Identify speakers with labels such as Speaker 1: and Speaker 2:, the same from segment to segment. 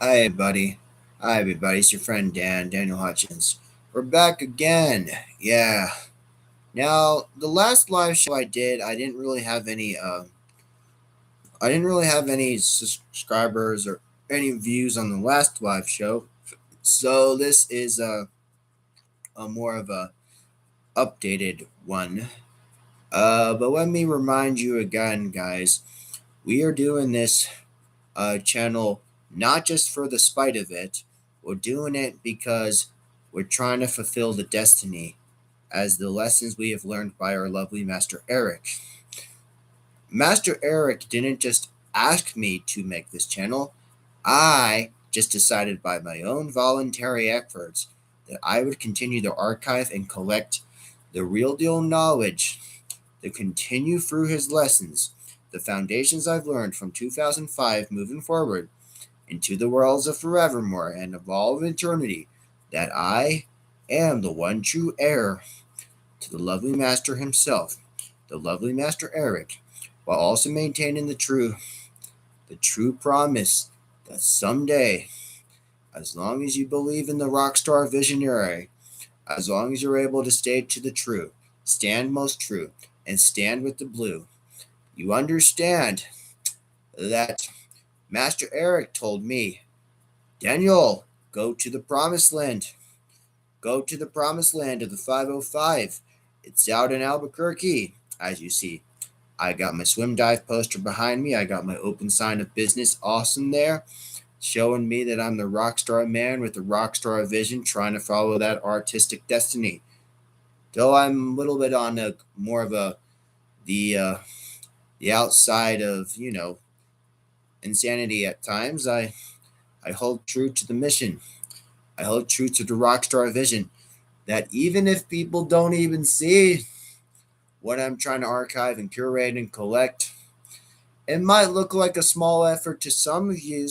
Speaker 1: Hi, everybody. Hi, everybody. It's your friend Daniel Hutchins. We're back again. Yeah. Now, the last live show I did, I didn't really have any subscribers or any views on the last live show. So this is a more of a updated one. But let me remind you again, guys. We are doing this channel not just for the spite of it. We're doing it because we're trying to fulfill the destiny as the lessons we have learned by our lovely Master Eric. Master Eric didn't just ask me to make this channel, I just decided by my own voluntary efforts that I would continue to archive and collect the real deal knowledge to continue through his lessons, the foundations I've learned from 2005 moving forward into the worlds of forevermore and of all of eternity, that I am the one true heir to the lovely Master himself, the lovely Master Eric, while also maintaining the true promise that someday, as long as you believe in the Rockstar Visionary, as long as you're able to stay to the true, stand most true, and stand with the blue, you understand that Master Eric told me, Daniel, go to the promised land. Go to the promised land of the 505. It's out in Albuquerque, as you see. I got my swim dive poster behind me. I got my open sign of business awesome there, showing me that I'm the rockstar man with the rockstar vision, trying to follow that artistic destiny. Though I'm a little bit on a more of a the outside of insanity at times, I hold true to the mission. I hold true to the rockstar vision. That even if people don't even see what I'm trying to archive and curate and collect, it might look like a small effort to some of you,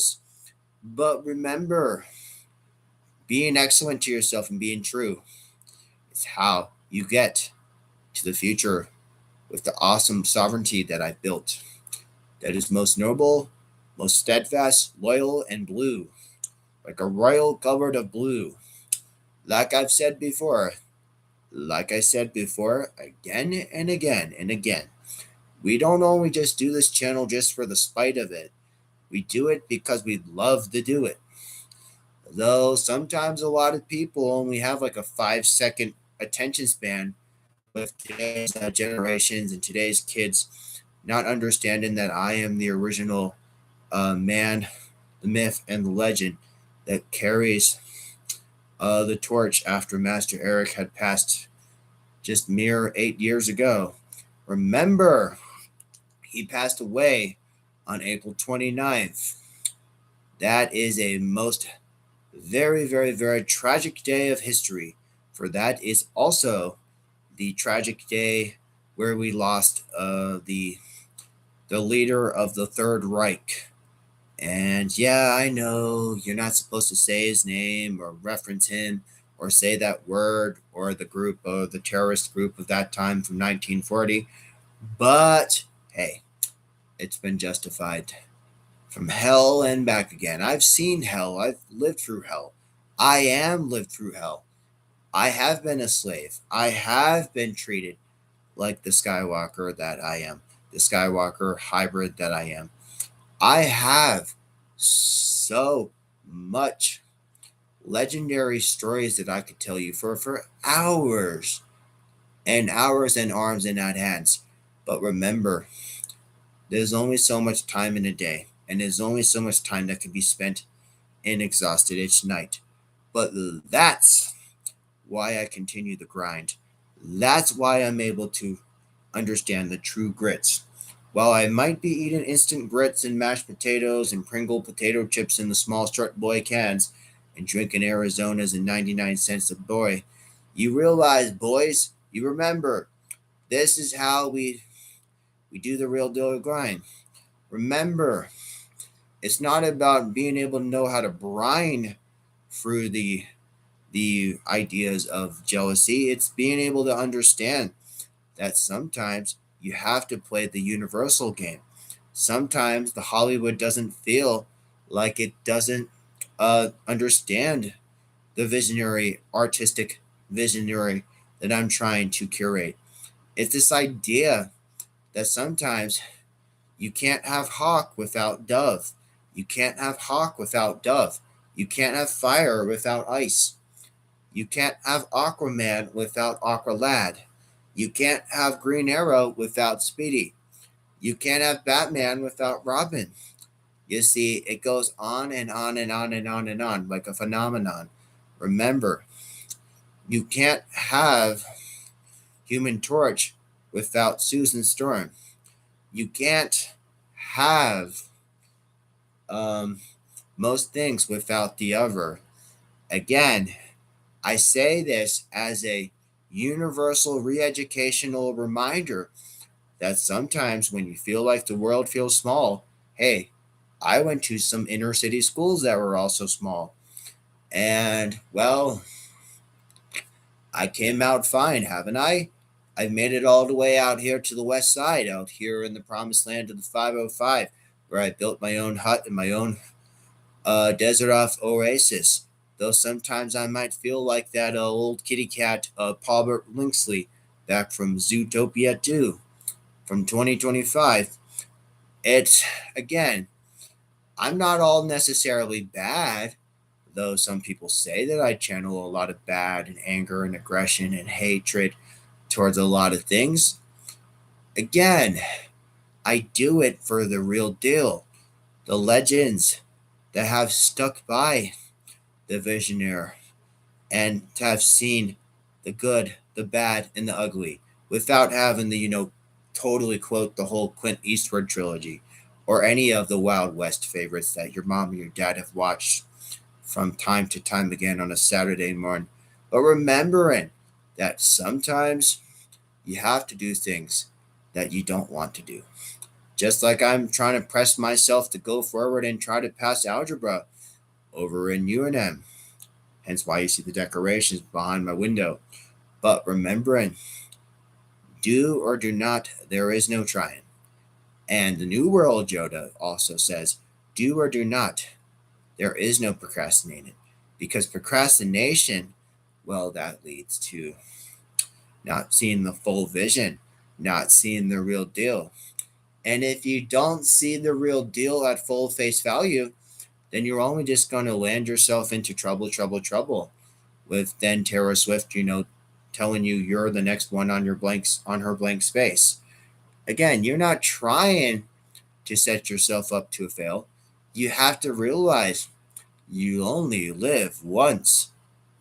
Speaker 1: but remember, being excellent to yourself and being true is how you get to the future with the awesome sovereignty that I've built. That is most noble, most steadfast, loyal, and blue, like a royal cupboard of blue. Like I've said before, like I said before, again and again and again, we don't only just do this channel just for the spite of it. We do it because we love to do it. Though sometimes a lot of people only have like a 5-second attention span with today's generations and today's kids not understanding that I am the original man, the myth, and the legend that carries the torch after Master Eric had passed just mere 8 years ago. Remember, he passed away on April 29th. That is a most very, very, very tragic day of history, for that is also the tragic day where we lost the leader of the Third Reich. And yeah, I know you're not supposed to say his name or reference him or say that word or the group or the terrorist group of that time from 1940, but hey, it's been justified. From hell and back again. I've seen hell. I've lived through hell. I am lived through hell. I have been a slave. I have been treated like the Skywalker that I am, the Skywalker hybrid that I am. I have so much legendary stories that I could tell you for hours and hours and arms and not hands. But remember, there's only so much time in a day, and there's only so much time that can be spent and exhausted each night. But that's why I continue the grind. That's why I'm able to understand the true grits. While I might be eating instant grits and mashed potatoes and Pringle potato chips in the small Strut Boy cans and drinking Arizonas and 99 cents a boy, you realize, boys, you remember, this is how we do the real deal grind. Remember, it's not about being able to know how to brine through the ideas of jealousy. It's being able to understand that sometimes you have to play the universal game. Sometimes the Hollywood doesn't feel like it doesn't understand the visionary, artistic visionary that I'm trying to curate. It's this idea that sometimes you can't have hawk without dove. You can't have hawk without dove. You can't have fire without ice. You can't have Aquaman without Aqualad. You can't have Green Arrow without Speedy. You can't have Batman without Robin. You see, it goes on and on and on and on and on like a phenomenon. Remember, you can't have Human Torch without Susan Storm. You can't have um, most things without the other. Again, I say this as a universal re-educational reminder that sometimes when you feel like the world feels small, hey, I went to some inner city schools that were also small. And, well, I came out fine, haven't I? I've made it all the way out here to the west side, out here in the promised land of the 505, where I built my own hut and my own desert off oasis. Though sometimes I might feel like that old kitty cat, Paulbert Linksley, back from Zootopia 2 from 2025. It's, again, I'm not all necessarily bad, though some people say that I channel a lot of bad and anger and aggression and hatred towards a lot of things. Again, I do it for the real deal. The legends that have stuck by the Visionary and to have seen the good, the bad, and the ugly without having to, totally quote the whole Clint Eastwood trilogy or any of the Wild West favorites that your mom and your dad have watched from time to time again on a Saturday morning. But remembering that sometimes you have to do things that you don't want to do. Just like I'm trying to press myself to go forward and try to pass algebra over in UNM. Hence why you see the decorations behind my window. But remembering, do or do not, there is no trying. And the New World Yoda also says, do or do not, there is no procrastinating. Because procrastination, well, that leads to not seeing the full vision, not seeing the real deal. And if you don't see the real deal at full face value, then you're only just going to land yourself into trouble. With then Taylor Swift, telling you you're the next one on her blank space. Again, you're not trying to set yourself up to fail. You have to realize you only live once.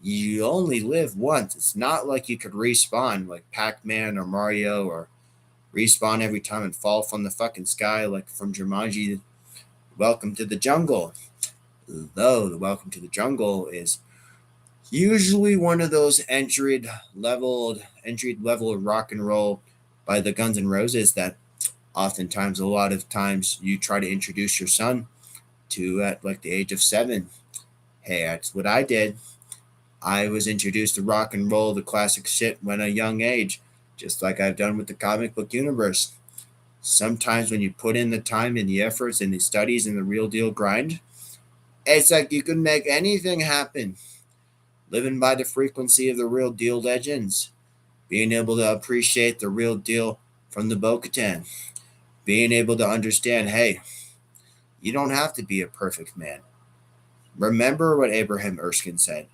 Speaker 1: You only live once. It's not like you could respawn like Pac-Man or Mario or respawn every time and fall from the fucking sky like from Jumanji Welcome to the Jungle. Though the Welcome to the Jungle is usually one of those entry level rock and roll by the Guns N' Roses that oftentimes a lot of times you try to introduce your son to at like the age of 7. Hey, that's what I did. I was introduced to rock and roll, the classic shit, when a young age, just like I've done with the comic book universe. Sometimes when you put in the time and the efforts and the studies and the real deal grind, it's like you can make anything happen. Living by the frequency of the real deal legends. Being able to appreciate the real deal from the Bo-Katan. Being able to understand, hey, you don't have to be a perfect man. Remember what Abraham Erskine said.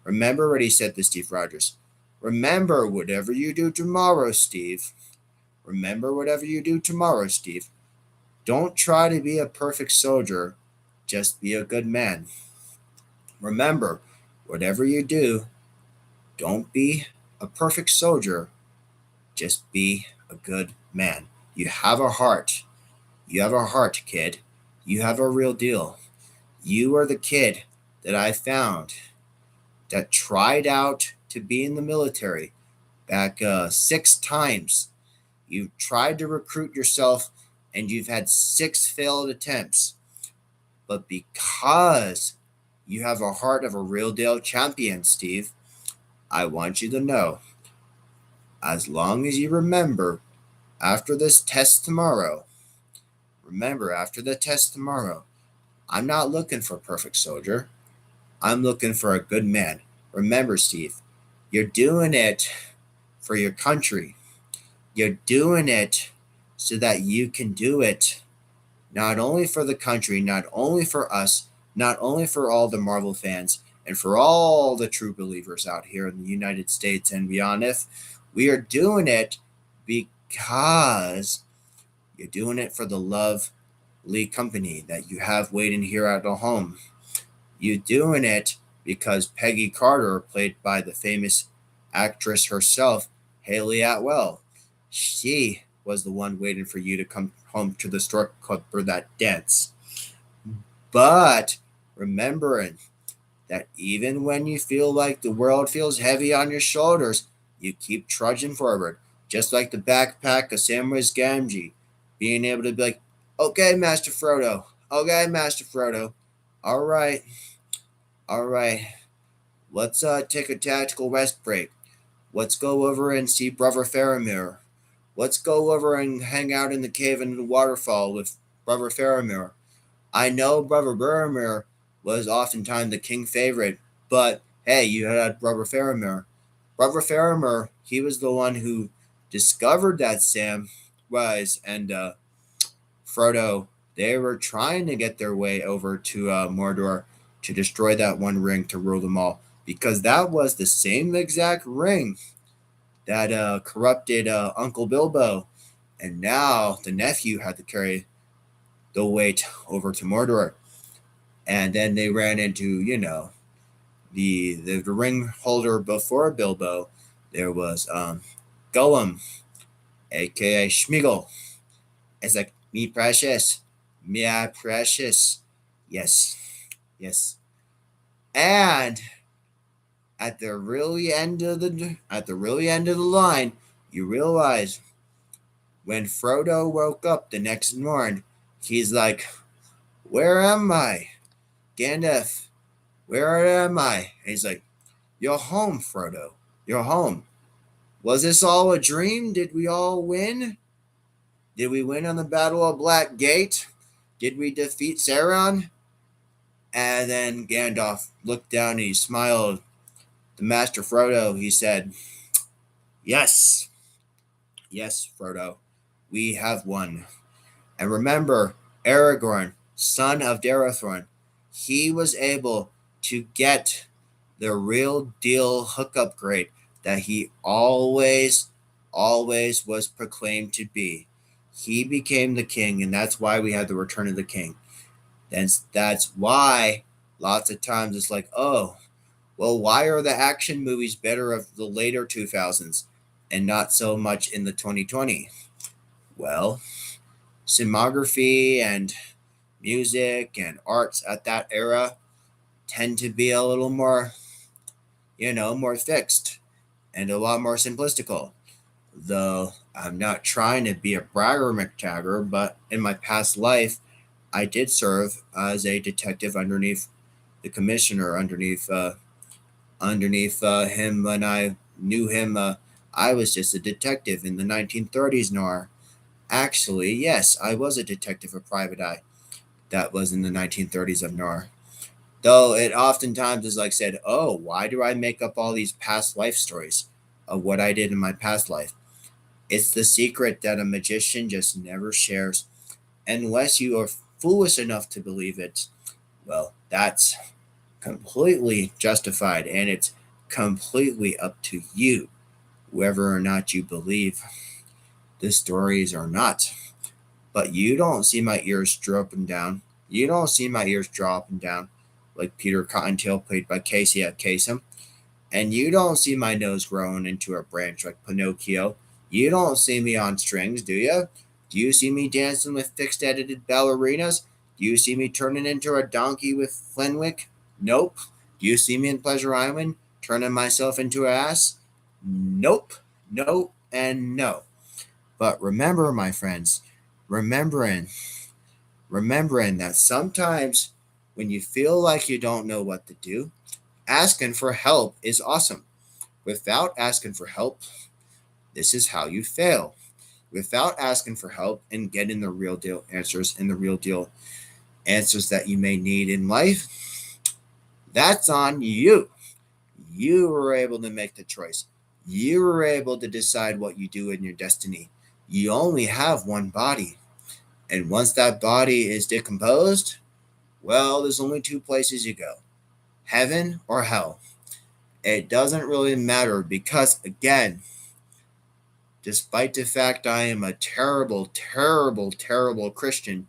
Speaker 1: Remember what he said to Steve Rogers. Remember whatever you do tomorrow, Steve. Remember whatever you do tomorrow, Steve. Don't try to be a perfect soldier. Just be a good man. Remember, whatever you do, don't be a perfect soldier. Just be a good man. You have a heart. You have a heart, kid. You have a real deal. You are the kid that I found that tried out to be in the military back 6 times. You've tried to recruit yourself and you've had 6 failed attempts. But because you have a heart of a real deal champion, Steve, I want you to know, as long as you remember after this test tomorrow, I'm not looking for a perfect soldier. I'm looking for a good man. Remember, Steve, you're doing it for your country. You're doing it so that you can do it not only for the country, not only for us, not only for all the Marvel fans, and for all the true believers out here in the United States and beyond. If we are doing it because you're doing it for the lovely company that you have waiting here at the home. You're doing it because Peggy Carter, played by the famous actress herself, Haley Atwell, she was the one waiting for you to come home to the strip club for that dance. But remembering that even when you feel like the world feels heavy on your shoulders, you keep trudging forward, just like the backpack of Samwise Gamgee, being able to be like, okay, Master Frodo, all right, all right, let's take a tactical rest break. Let's go over and see Brother Faramir. Let's go over and hang out in the cave and the waterfall with Brother Faramir. I know Brother Faramir was oftentimes the king favorite, but hey, you had Brother Faramir. Brother Faramir, he was the one who discovered that Sam was and Frodo, they were trying to get their way over to Mordor to destroy that one ring to rule them all, because that was the same exact ring that corrupted Uncle Bilbo, and now the nephew had to carry the weight over to Mordor. And then they ran into, the ring holder before Bilbo. There was Gollum, aka Schmeagol. It's like, me precious, me precious. Yes, yes. And at the really end of the line, you realize when Frodo woke up the next morning, he's like, "Where am I, Gandalf? Where am I?" And he's like, "You're home, Frodo. You're home. Was this all a dream? Did we all win? Did we win on the Battle of Black Gate? Did we defeat Sauron?" And then Gandalf looked down and he smiled. The Master Frodo, he said, "Yes, yes, Frodo, we have won." And remember, Aragorn, son of Darathorn, he was able to get the real deal hookup grade that he always, always was proclaimed to be. He became the king, and that's why we had the Return of the King. That's why lots of times it's like, oh, well, why are the action movies better of the later 2000s and not so much in the 2020? Well, cinematography and music and arts at that era tend to be a little more, more fixed and a lot more simplistical. Though I'm not trying to be a bragger McTagger, but in my past life, I did serve as a detective underneath the commissioner, underneath him when I knew him. I was just a detective in the 1930s noir. Actually, yes, I was a detective, a private eye. That was in the 1930s of noir. Though it oftentimes is like said, oh, why do I make up all these past life stories of what I did in my past life? It's the secret that a magician just never shares unless you are foolish enough to believe it. Well, that's completely justified, and it's completely up to you whether or not you believe the stories or not. But you don't see my ears dropping down. You don't see my ears dropping down like Peter Cottontail, played by Casey at Kasem. And you don't see my nose growing into a branch like Pinocchio. You don't see me on strings, do you? Do you see me dancing with fixed edited ballerinas? Do you see me turning into a donkey with Fenwick? Nope. Do you see me in Pleasure Island turning myself into an ass? Nope. No and no. But remember, my friends, remembering that sometimes when you feel like you don't know what to do, asking for help is awesome. Without asking for help, this is how you fail. Without asking for help and getting the real deal answers and the real deal answers that you may need in life, That's on you. You were able to make the choice. You were able to decide what you do in your destiny. You only have one body. And once that body is decomposed, well, there's only two places you go: heaven or hell. It doesn't really matter because, again, despite the fact I am a terrible, terrible, terrible Christian,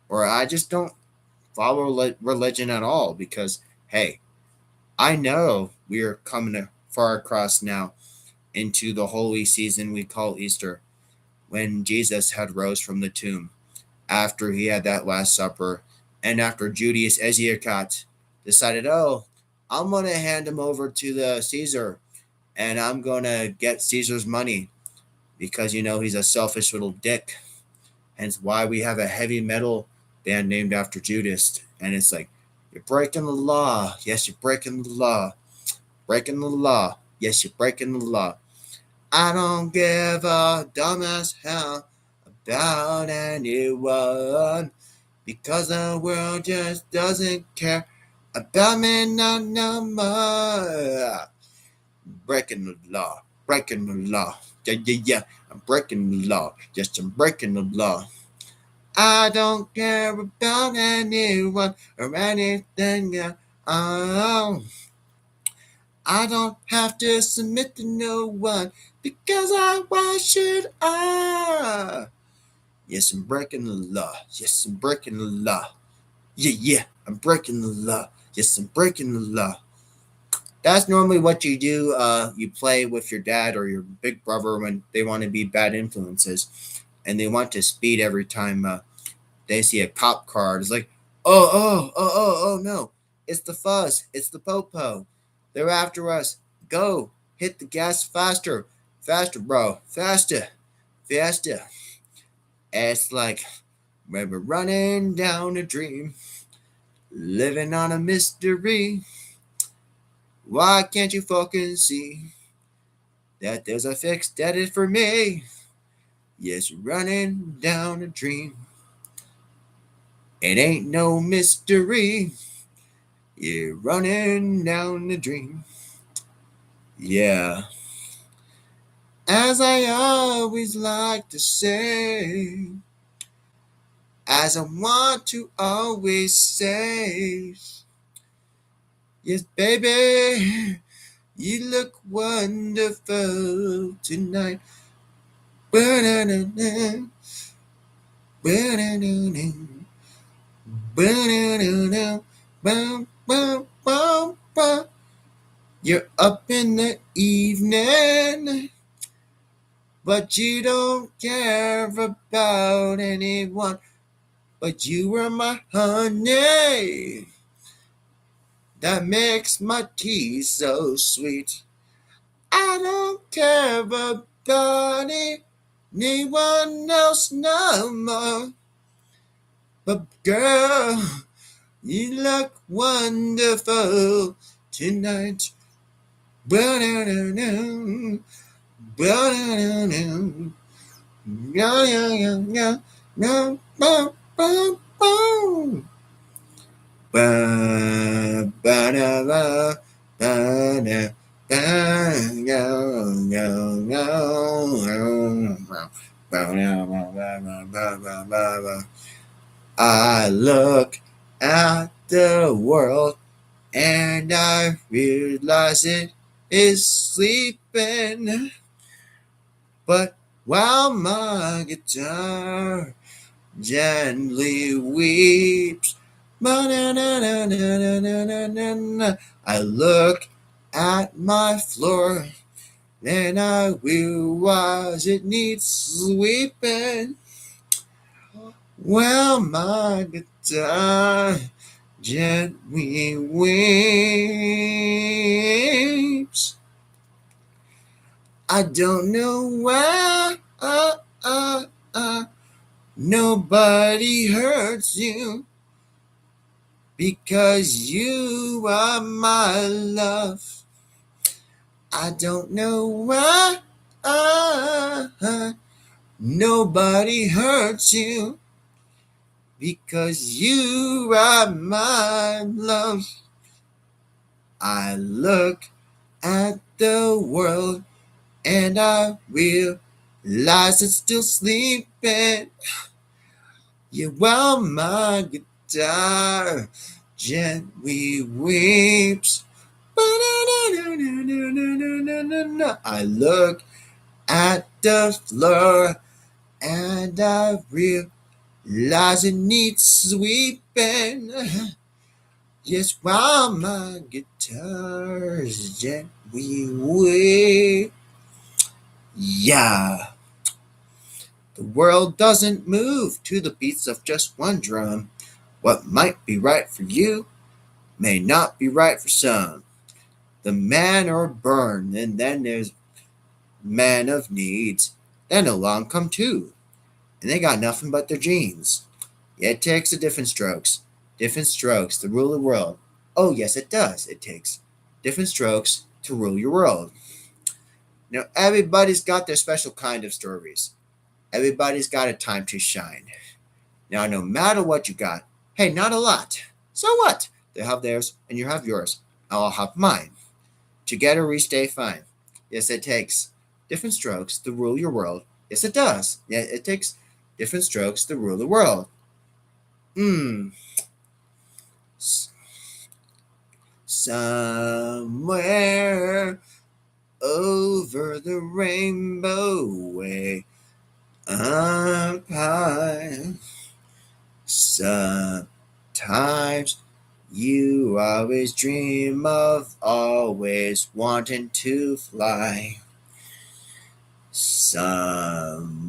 Speaker 1: or I just don't follow religion at all because, hey, I know we are coming far across now into the holy season we call Easter, when Jesus had rose from the tomb after he had that Last Supper, and after Judas Iscariot decided, oh, I'm going to hand him over to the Caesar, and I'm going to get Caesar's money because, he's a selfish little dick. Hence why we have a heavy metal band named after Judas. And it's like, you're breaking the law. Yes, you're breaking the law. Breaking the law. Yes, you're breaking the law. I don't give a dumbass hell about anyone because the world just doesn't care about me no more. Breaking the law. Breaking the law. Yeah. I'm breaking the law. Yes, I'm breaking the law. I don't care about anyone or anything. Oh, I don't have to submit to no one because why should I? Yes, I'm breaking the law. Yes, I'm breaking the law. Yeah, I'm breaking the law. Yes, I'm breaking the law. That's normally what you do. You play with your dad or your big brother when they want to be bad influences, and they want to speed every time they see a cop car. It's like, oh no, it's the fuzz, it's the popo. They're after us. Go, hit the gas faster, faster, bro, faster, faster. It's like when we're running down a dream, living on a mystery. Why can't you fucking see that there's a fix that is for me? Yes, running down a dream. It ain't no mystery. You're running down the dream. Yeah. As I always like to say, as I want to always say, yes, baby, you look wonderful tonight. Ba-da-da-da, ba-da-da-da, ba-da-da-da, ba-ba-ba-ba. You're up in the evening, but you don't care about anyone. But you were my honey, that makes my tea so sweet. I don't care about anyone else no more. But girl, you look wonderful tonight. Ba-da-da-da, ba-da-da-da, yeah, no, no, no, no. Ba ba da ba ba da ba go go go. I look at the world and I realize it is sleeping, but while my guitar gently weeps, I look at my floor and I realize it needs sweeping. Well, my guitar gently weeps. I don't know why nobody hurts you, because you are my love. I don't know why nobody hurts you, because you are my love. I look at the world and I realize it's still sleeping. Yeah, while my guitar gently weeps. I look at the floor and I realize it needs sweeping. Yes, while my guitar's gently weep. Yeah, the world doesn't move to the beats of just one drum. What might be right for you may not be right for some. The man are burned, and then there's man of needs. Then along come two, and they got nothing but their jeans. It takes different strokes to rule the world. Oh yes, it does. It takes different strokes to rule your world. Everybody's got their special kind of stories. Everybody's got a time to shine. Now, no matter what you got, hey, not a lot. So what? They have theirs, and you have yours. I'll have mine. Together we stay fine. Yes, it takes different strokes to rule your world. Yes, it does. Yeah, it takes different strokes to rule the world. Hmm. Somewhere over the rainbow way up high. Sometimes you always dream of always wanting to fly. Somewhere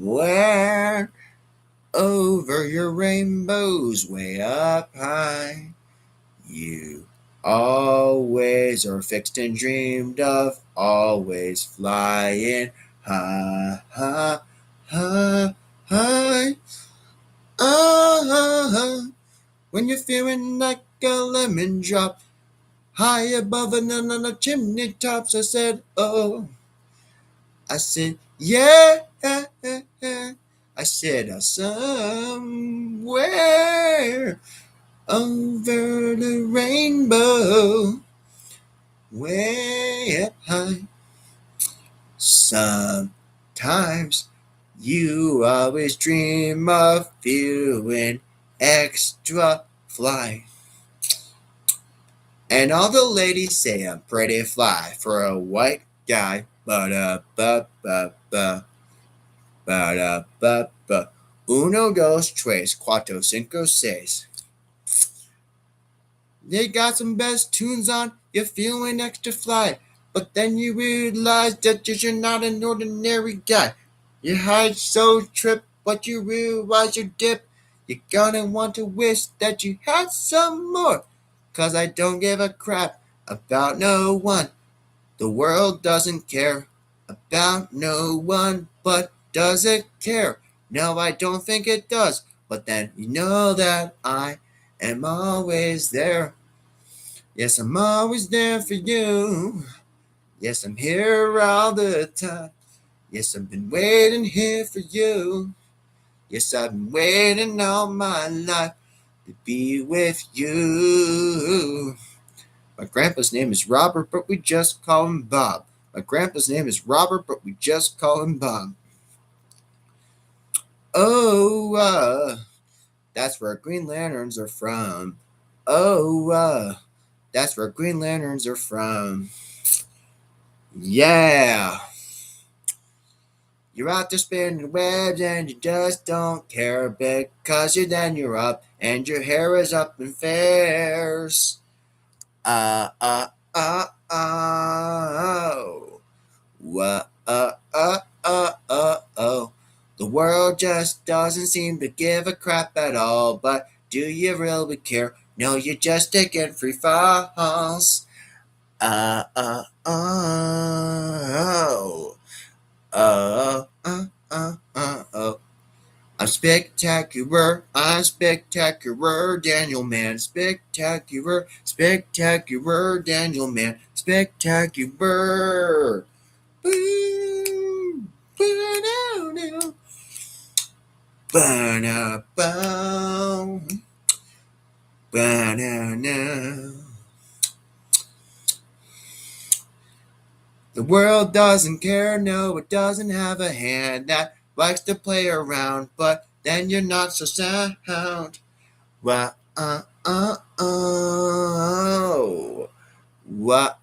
Speaker 1: over your rainbows way up high. You always are fixed and dreamed of, always flying high, high, high, high. When you're feeling like a lemon drop, high above and on the chimney tops, I said, oh. I said, yeah. I said, somewhere over the rainbow, way up high. Sometimes you always dream of feeling extra fly. And all the ladies say I'm pretty fly for a white guy. Ba-da-ba-ba-ba. Ba-da-ba-ba. Uno, dos, tres, cuatro, cinco, seis. They got some best tunes on, you're feeling extra fly. But then you realize that you're not an ordinary guy. Your heart's so tripped, but you realize you dip. You're gonna want to wish that you had some more. 'Cause I don't give a crap about no one. The world doesn't care about no one, but does it care? No, I don't think it does. But then you know that I am always there. Yes, I'm always there for you. Yes, I'm here all the time. Yes, I've been waiting here for you. Yes, I've been waiting all my life to be with you. My grandpa's name is Robert, but we just call him Bob. My grandpa's name is Robert, but we just call him Bob. Oh, that's where Green Lanterns are from. Oh, that's where Green Lanterns are from. Yeah. You're out there spinning webs and you just don't care because you're up and your hair is up in fairs. Uh, uh, oh. Oh. The world just doesn't seem to give a crap at all, but do you really care? No, you're just taking free falls. Oh. Oh. I'm spectacular, Daniel Man, spectacular, Daniel Man, spectacular. Boom, ba-da-da. Ba-da-bow, ba-da-da. The world doesn't care, no, it doesn't have a hand that likes to play around, but then you're not so sound. Wah, oh. Wah,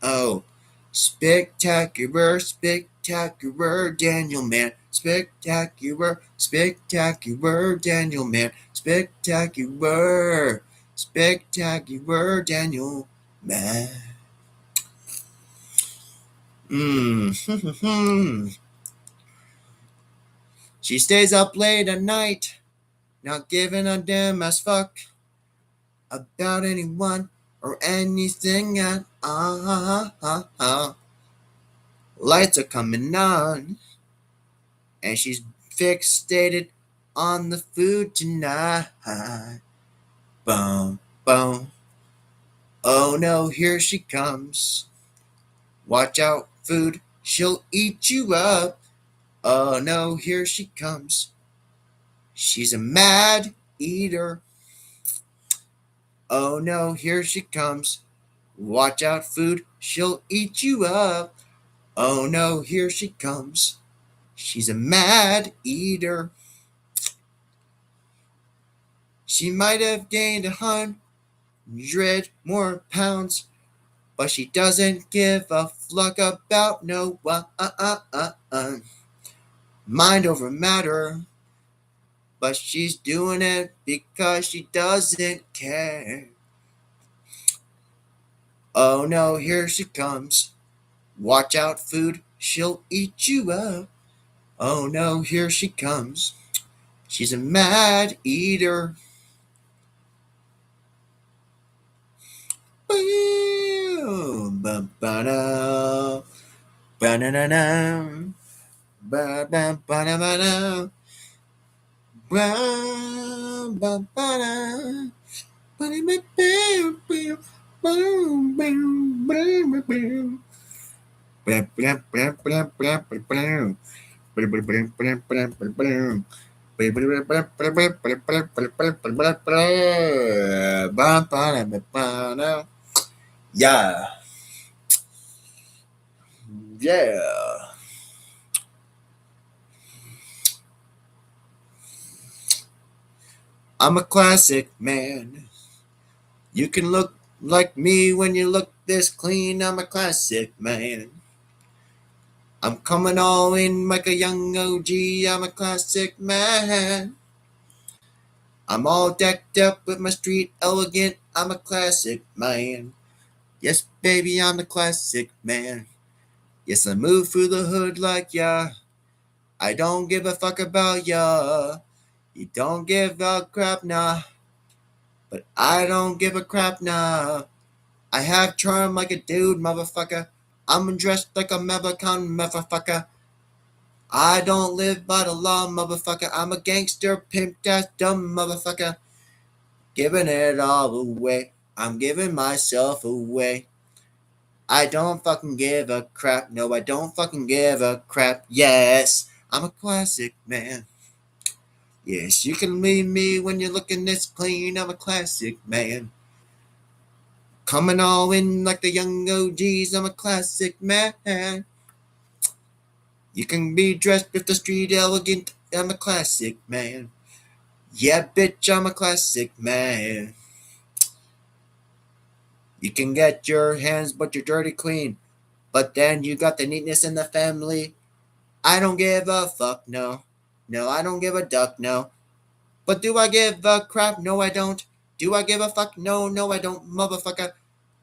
Speaker 1: oh. Spectacular, spectacular, Daniel Man. Spectacular, spectacular, Daniel Man. Spectacular, spectacular, Daniel Man. She stays up late at night, not giving a damn as fuck about anyone or anything at all. Lights are coming on, and she's fixated on the food tonight. Boom, boom. Oh no, here she comes. Watch out, food, she'll eat you up. Oh no, here she comes. She's a mad eater. Oh no, here she comes. Watch out, food, she'll eat you up. Oh no, here she comes. She's a mad eater. She might have gained 100 more pounds, but she doesn't give a fuck about no mind over matter. But she's doing it because she doesn't care. Oh no, here she comes. Watch out, food, she'll eat you up. Oh no, here she comes. She's a mad eater. Boom, ba-ba-da, ba-na-na-na, ba-ba-ba-da-ba-da, ba-ba-ba-da, ba-da-ba-ba-ba, boom-boom-boom-boom-boom. Blah-blah-blah-blah-blah-blah-blah. Blah-blah-blah-blah-blah-blah-blah. Ba-ba-da-ba-ba-da. Yeah. Yeah. I'm a classic man. You can look like me when you look this clean. I'm a classic man. I'm coming all in like a young OG. I'm a classic man. I'm all decked up with my street elegant. I'm a classic man. Yes, baby, I'm a classic man. Yes, I move through the hood like ya. I don't give a fuck about ya. You don't give a crap, nah. But I don't give a crap, nah. I have charm like a dude, motherfucker. I'm dressed like a Mavacon, motherfucker. I don't live by the law, motherfucker. I'm a gangster, pimp, ass, dumb motherfucker. Giving it all away. I'm giving myself away. I don't fucking give a crap. No, I don't fucking give a crap. Yes, I'm a classic man. Yes, you can leave me when you're looking this clean. I'm a classic man. Coming all in like the young OGs. I'm a classic man. You can be dressed with the street elegant. I'm a classic man. Yeah, bitch, I'm a classic man. You can get your hands, but you're dirty clean. But then you got the neatness in the family. I don't give a fuck, no. No, I don't give a duck, no. But do I give a crap? No, I don't. Do I give a fuck? No, no, I don't, motherfucker.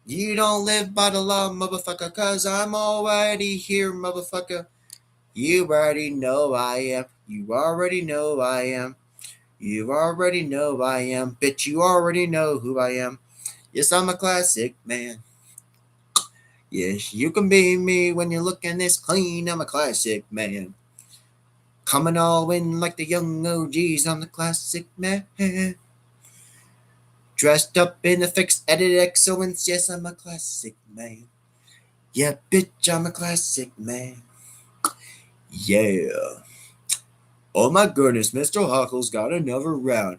Speaker 1: You don't live by the law, motherfucker, cause I'm already here, motherfucker. You already know I am. You already know I am. You already know I am. Bitch, you already know who I am. Yes, I'm a classic man. Yes, you can be me when you're looking this clean. I'm a classic man. Coming all in like the young OGs. I'm the classic man. Dressed up in a fixed edit excellence. Yes, I'm a classic man. Yeah, bitch, I'm a classic man. Yeah. Oh my goodness, Mr. Huckle's got another round.